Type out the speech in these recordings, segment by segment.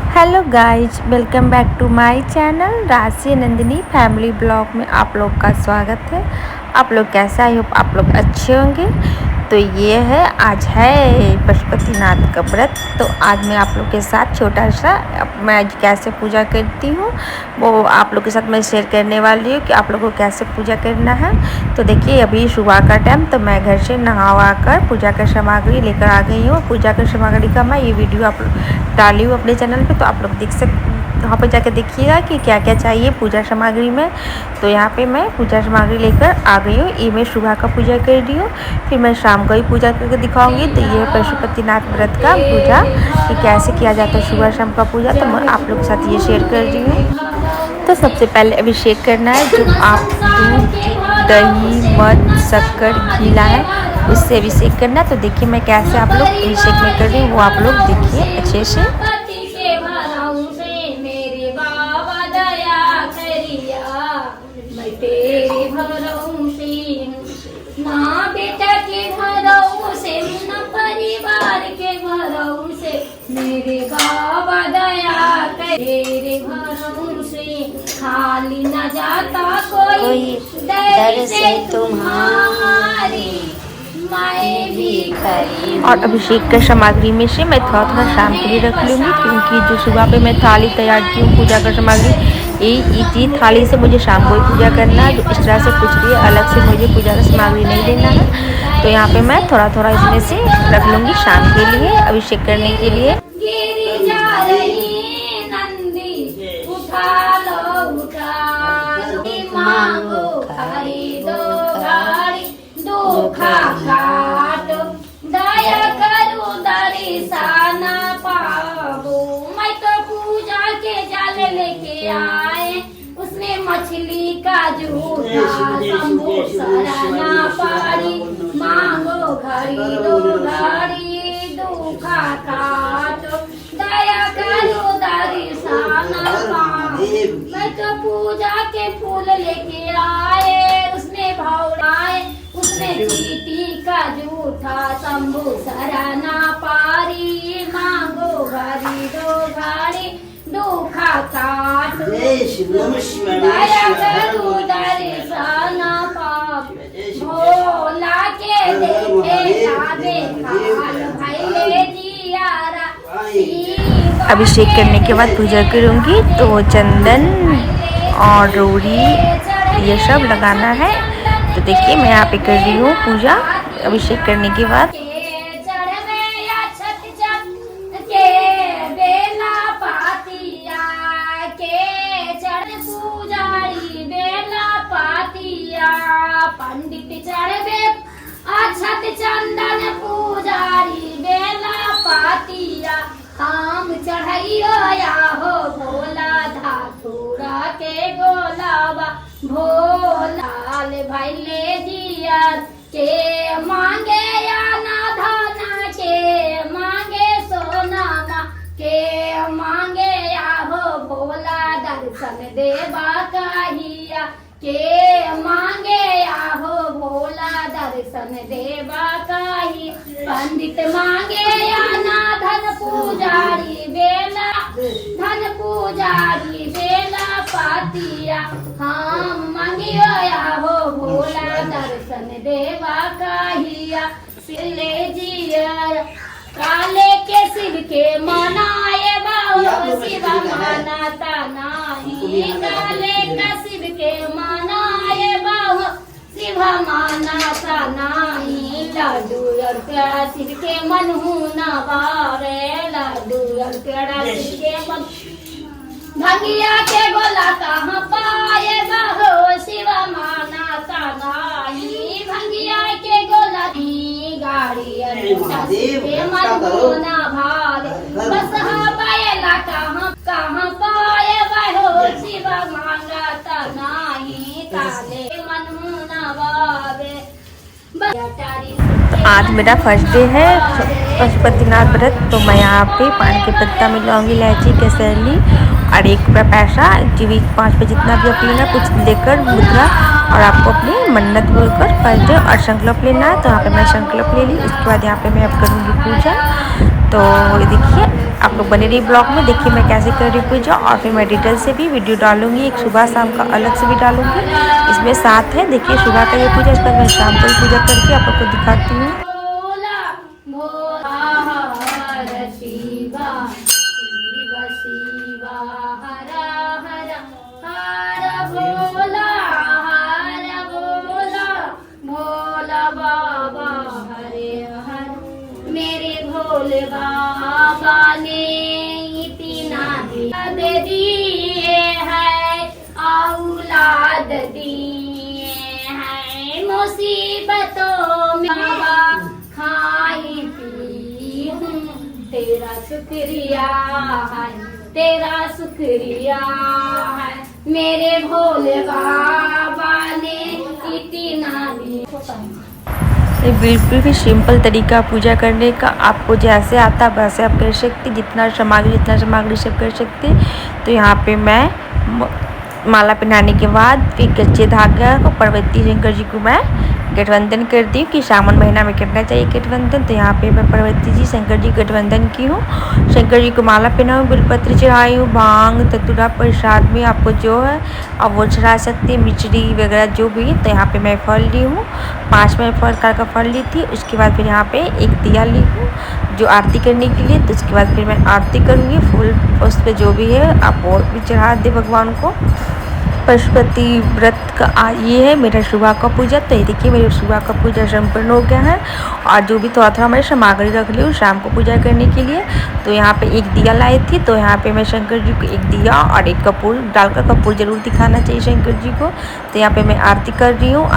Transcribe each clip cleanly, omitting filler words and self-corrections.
Hello guys, welcome back to my channel Rashi Nandini family blog में आप लोग का स्वागत है। आप लोग कैसे, आई होप आप लोग अच्छे होंगे। तो ये है, आज है पशुपतिनाथ का व्रत। तो आज मैं आप लोग के साथ छोटा सा मैं आज कैसे पूजा करती हूँ वो आप लोग के साथ मैं शेयर करने वाली हूँ कि आप लोगों को कैसे पूजा करना है। तो देखिए, अभी सुबह का टाइम, तो मैं घर से नहा कर पूजा का सामग्री लेकर आ गई हूँ। पूजा का सामग्री का मैं ये वीडियो आप डाली हूँ अपने चैनल पे, तो आप लोग देख सकते, वहाँ पर जाकर देखिएगा कि क्या क्या चाहिए पूजा सामग्री में। तो यहाँ पे मैं पूजा सामग्री लेकर आ गई हूँ। ये मैं सुबह का पूजा कर रही हूँ, फिर मैं शाम को ही पूजा करके दिखाऊंगी। तो ये पशुपतिनाथ व्रत का पूजा कि कैसे किया जाता है सुबह शाम का पूजा, तो मैं आप लोग के साथ ये शेयर कर रही हूँ। तो सबसे पहले अभिषेक करना है। जो आप दूध, दही, मध, शक्कर, घीला है उससे अभिषेक करना। तो देखिए मैं कैसे आप लोग अभिषेक में कर रही हूँ, वो आप लोग देखिए अच्छे से। ना बेटा के घरों से, न परिवार के घरों से, मेरे बाबा दया तेरे घरों से खाली न जाता कोई दर से तुम्हारी, मैं भी खरी। और अभिषेक का सामग्री में से मैं थोड़ा थोड़ा शाम के लिए रख लूँगी, क्योंकि जो सुबह पे मैं थाली तैयार की हूँ पूजा का सामग्री, ये थाली से मुझे शाम को ही पूजा करना है। जो इस तरह से कुछ भी अलग से मुझे पूजा का सामग्री नहीं देना है। तो यहाँ पे मैं थोड़ा थोड़ा इसमें से रख लूँगी शाम के लिए, अभिषेक करने के लिए। दया करो दर्शन पाबो, मैं तो पूजा के जाल लेके आए, उसने मछली का झूठा शंभू सराना पारी, मांगो घड़ी दो घड़ी दुखा काटो, दया करो दर्शन पाबो। मैं तो पूजा के फूल लेके आए, उसने भौराए, उसने चीटी का झूठा शंभू सराना पारी, मांगो घड़ी दो घड़ी दुखा काट, दया करो दर्शन पाप, भोला के देखे ताबे खाल भैले जियारा। अभिषेक करने के बाद पूजा करूँगी, तो चंदन और रोड़ी ये सब लगाना है। तो देखिए मैं यहाँ पे कर रही हूँ पूजा अभिषेक करने के बाद। पंडित चढ़े अक्षत चंदन पुजारी बेला पातिया, हम चढ़ैयो या हो भोला धातुरा के गोलाबा, भोलाल भैले जिया के मांगे या ना धना के मांगे सोना के मांगे या हो भोला दर्शन देवा कहिया, के मांगे या हो भोला दर्शन देवा कही। पंडित मांगे या ना धन पुजारी बेला, धन पुजारी बेला पातिया, हम मांगियो या हो भोला दर्शन देवा कहिया। सिले जियर काले के शिव के मनाए बाबू, शिव मानाता नाही, काले का शिव के मनाए बाबू, शिव मानाता नाही, लड्डू और पेड़ा शिव के मन न बारे, लड्डू और पेड़ा शिव के मन, भंगिया के गोला कहाँ पाए बाहो, शिव मानाता नाही, भंगिया के गोला गाड़ी के मन न भारे, बस पाएला कहाँ कहाँ पाए बाहो, शिव मांगता नाही, ताले मन न भावे। तो आज मेरा फर्स्ट डे है पशुपतिनाथ व्रत। तो मैं यहाँ पे पान के पत्ता मिलाऊंगी, इलायची, केसरली और 1 रुपया पैसा, जो भी 5 रुपये जितना भी आप लेना कुछ लेकर मुद्रा, और आपको अपनी मन्नत बोलकर फर्स्ट डे और संकल्प लेना है। तो यहाँ पे मैं संकल्प ले ली। उसके बाद यहाँ पे मैं अब करूँगी पूजा। तो देखिए आप लोग बने रही ब्लॉग में, देखिए मैं कैसे कर रही हूँ पूजा। और फिर मैं डिटेल से भी वीडियो डालूंगी, एक सुबह शाम का अलग से भी डालूंगी। इसमें साथ है, देखिए सुबह का ये पूजा, इसके बाद मैं शाम को भी पूजा करके आप लोग को दिखाती हूँ। मेरे भोले बाबा ने इतना दे दिए है, औलाद दिए हैं, मुसीबतों में खाई पी हूँ, तेरा शुक्रिया है, तेरा शुक्रिया है, मेरे भोले बाबा ने इतना दिया। ये बिल्कुल भी सिंपल तरीका पूजा करने का, आपको जैसे आता वैसे आप कर सकते, जितना सामग्री सब कर सकते। तो यहाँ पे मैं माला पहनाने के बाद फिर कच्चे धागा को पार्वती शंकर जी को मैं गठबंधन करती हूँ कि सावन महीना में करना चाहिए गठबंधन। तो यहाँ पे मैं पार्वती जी शंकर जी गठबंधन की हूँ, शंकर जी को माला पहनाऊँ, बिलपत्र चढ़ाई हूँ, भांग धतूरा प्रसाद में आपको जो है अब वो चढ़ा सकते हैं, मिचड़ी वगैरह जो भी। तो यहाँ पे मैं फल ली हूँ, 5 मैं प्रकार का फल ली थी। उसके बाद फिर यहाँ पे एक दिया ली हूँ जो आरती करने के लिए। तो उसके बाद फिर मैं आरती करूँगी, फूल उस पर जो भी है आप वो भी चढ़ा दे भगवान को। पशुपति व्रत का ये है मेरा सुबह का पूजा। तो ये देखिए मेरी सुबह का पूजा संपन्न हो गया है। और जो भी थोड़ा मैं सामग्री रख ली हूँ शाम को पूजा करने के लिए। तो यहाँ पे एक दिया लाई थी, तो यहाँ पे मैं शंकर जी को एक दिया और एक कपूर डालकर, कपूर जरूर दिखाना चाहिए शंकर जी को। तो यहाँ पे मैं आरती कर रही हूँ।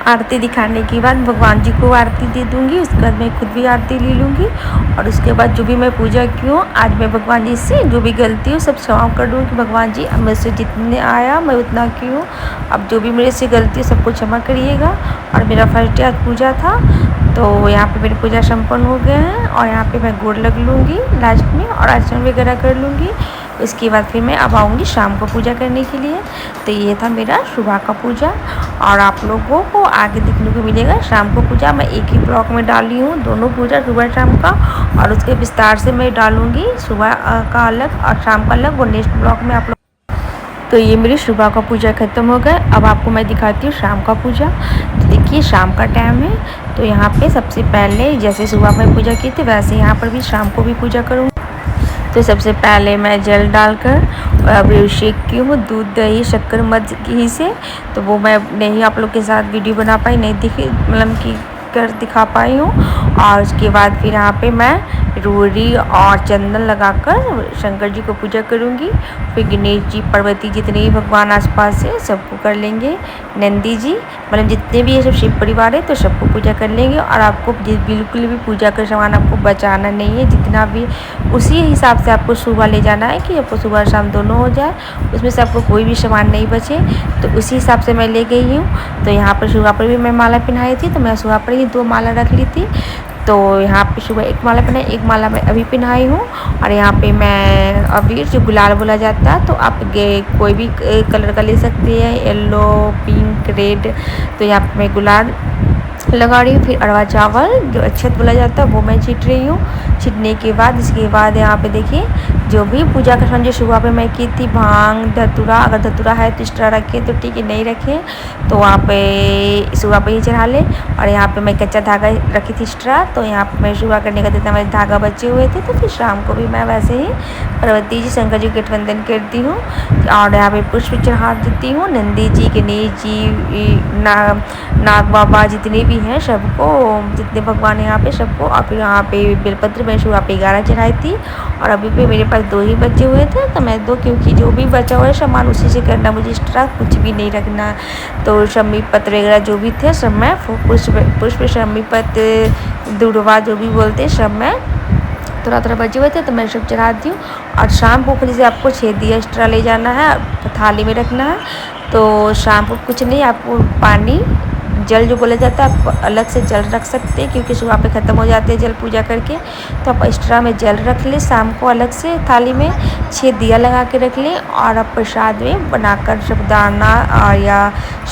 आरती दिखाने के बाद भगवान जी को आरती दे दूंगी, उसके बाद मैं खुद भी आरती ले लूँगी। और उसके बाद जो भी मैं पूजा की हूँ आज मैं भगवान जी से जो भी गलती हो सब क्षमा कर दूँ कि भगवान जी अब मुझसे जितने आया मैं उतना की हूँ, अब जो भी मेरे से गलती है सबको क्षमा करिएगा। और मेरा फर्स्ट डे आज पूजा था। तो यहाँ पे मेरी पूजा संपन्न हो गए हैं। और यहाँ पे मैं गोड़ लग लूँगी लास्ट में और आचरण वगैरह कर लूँगी। उसके बाद फिर मैं अब आऊँगी शाम को पूजा करने के लिए। तो ये था मेरा सुबह का पूजा। और आप लोगों को आगे देखने को मिलेगा शाम को पूजा। मैं एक ही ब्लॉग में डाली हूँ दोनों पूजा, सुबह शाम का। और उसके विस्तार से मैं डालूँगी सुबह का अलग और शाम का अलग, वो नेक्स्ट ब्लॉग में आप लोग। तो ये मेरी सुबह का पूजा ख़त्म हो गया। अब आपको मैं दिखाती हूँ शाम का पूजा। तो देखिए शाम का टाइम है। तो यहाँ पे सबसे पहले जैसे सुबह में पूजा की थी वैसे यहाँ पर भी शाम को भी पूजा करूँगी। तो सबसे पहले मैं जल डालकर अभिषेक की हूँ दूध दही शक्कर मध घी से। तो वो मैं नहीं आप लोग के साथ वीडियो बना पाई, नहीं दिखी मतलब कि कर दिखा पाई हूँ। और उसके बाद फिर यहाँ पे मैं रोड़ी और चंदन लगाकर शंकर जी को पूजा करूँगी। फिर गणेश जी पार्वती जितने भी भगवान आसपास है सबको कर लेंगे, नंदी जी मतलब जितने भी ये सब शिव परिवार है तो सबको पूजा कर लेंगे। और आपको बिल्कुल भी पूजा का सामान आपको बचाना नहीं है, जितना भी उसी हिसाब से आपको सुबह ले जाना है कि आपको सुबह शाम दोनों हो जाए, उसमें से आपको कोई भी सामान नहीं बचे। तो उसी हिसाब से मैं ले गई हूँ। तो यहाँ पर सुबह पर भी मैं माला पहनाई थी, तो मैं सुबह पर ही 2 माला रख ली थी। तो यहाँ पे सुबह एक माला पहनाई, एक माला मैं अभी पहनाई हूँ। और यहाँ पे मैं अबीर जो गुलाल बोला जाता है, तो आप कोई भी कलर का ले सकते हैं, येलो पिंक रेड। तो यहाँ पे मैं गुलाल लगा रही हूँ। फिर अरवा चावल जो अक्षत बोला जाता है वो मैं छीट रही हूँ। छीटने के बाद इसके बाद यहाँ पे देखिए जो भी पूजा का सामान जो सुबह पे मैं की थी, भांग धतूरा, अगर धतूरा है तो एक्स्ट्रा रखें तो ठीक है, नहीं रखें तो वहाँ पे सुबह पे ही चढ़ा लें। और यहाँ पे मैं कच्चा धागा रखी थी एक्स्ट्रा, तो यहाँ पे मैं सुबह करने का जितना मेरे धागा बचे हुए थे, तो फिर शाम को भी मैं वैसे ही पार्वती जी शंकर जी गठबंधन करती हूँ। और यहाँ पे पुष्प चढ़ा देती हूँ, नंदी जी गणेश जी नाग बाबा जितने भी हैं सबको, जितने भगवान यहाँ पे सबको। और फिर यहाँ पे बेलपत्र मैं सुबह पे 11 चढ़ाई थी। और अभी पे मेरे पास 2 ही बचे हुए थे, तो मैं 2 क्योंकि जो भी बचा हुआ है सामान उसी से करना, मुझे एक्स्ट्रा कुछ भी नहीं रखना। तो शमी पत्र वगैरह जो भी थे सब मैं पुष्प शमी पत्र दुर्वा जो भी बोलते सब मैं थोड़ा बचे हुए थे तो मैं सब चढ़ाती हूँ। और शाम को जैसे आपको 6 दिया एक्स्ट्रा ले जाना है, थाली में रखना है। तो शाम को कुछ नहीं, आपको पानी जल जो बोला जाता है आप अलग से जल रख सकते हैं, क्योंकि सुबह पे ख़त्म हो जाते हैं जल पूजा करके। तो आप एक्स्ट्रा में जल रख लें, शाम को अलग से थाली में 6 दिया लगा के रख लें। और आप प्रसाद में बनाकर साबूदाना और या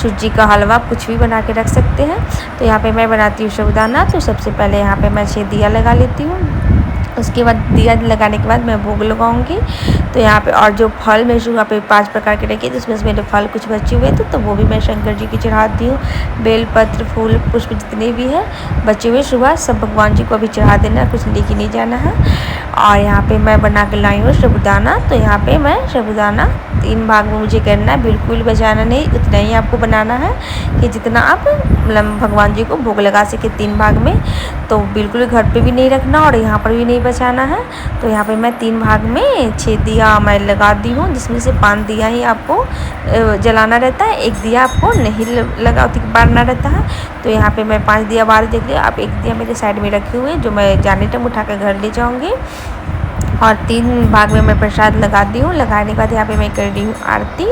सूजी का हलवा कुछ भी बना के रख सकते हैं। तो यहाँ पे मैं बनाती हूँ साबूदाना। तो सबसे पहले यहाँ पे मैं 6 दिया लगा लेती हूँ। उसके बाद दिया लगाने के बाद मैं भोग लगाऊंगी। तो यहाँ पे और जो फल मैं यहाँ पे 5 प्रकार के रखे, जिसमें से मेरे फल कुछ बचे हुए थे, तो वो भी मैं शंकर जी की चढ़ाती हूँ। बेल पत्र फूल पुष्प जितने भी है बचे हुए सुबह सब भगवान जी को अभी चढ़ा देना, कुछ लेके नहीं जाना है। और यहाँ पे मैं बना के लाई हूँ साबूदाना। तो यहाँ पे मैं साबूदाना 3 भाग में मुझे करना है, बिल्कुल बचाना नहीं, उतना ही आपको बनाना है कि जितना आप मतलब भगवान जी को भोग लगा सके 3 भाग में। तो बिल्कुल घर पे भी नहीं रखना और यहाँ पर भी नहीं बचाना है। तो यहाँ पे मैं 3 भाग में 6 दिया मैं लगा दी हूँ, जिसमें से 5 दिया ही आपको जलाना रहता है, 1 दिया आपको नहीं बारना रहता है। तो यहाँ पे मैं 5 दिया बार देख लिया। आप 1 दिया मेरे साइड में रखे हुए जो मैं जाने टाइम उठा कर घर ले जाऊँगी। और 3 भाग में मैं प्रसाद लगाती हूँ। लगाने के बाद यहाँ पे मैं कर रही हूँ आरती।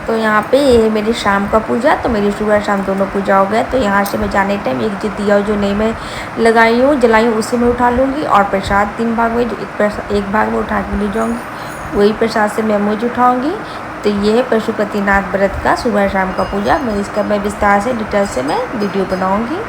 तो यहाँ पे ये है मेरी शाम का पूजा। तो मेरी सुबह शाम दोनों पूजा हो गया। तो यहाँ से मैं जाने टाइम एक जो दिया जो नहीं मैं लगाई हूँ जलाई हूँ उसे मैं उठा लूँगी। और प्रसाद 3 भाग में जो एक भाग में उठा के ले जाऊँगी, वही प्रसाद से मैं मुझ उठाऊँगी। तो ये है पशुपतिनाथ व्रत का सुबह शाम का पूजा। मैं इसका मैं विस्तार से डिटेल से मैं वीडियो बनाऊँगी।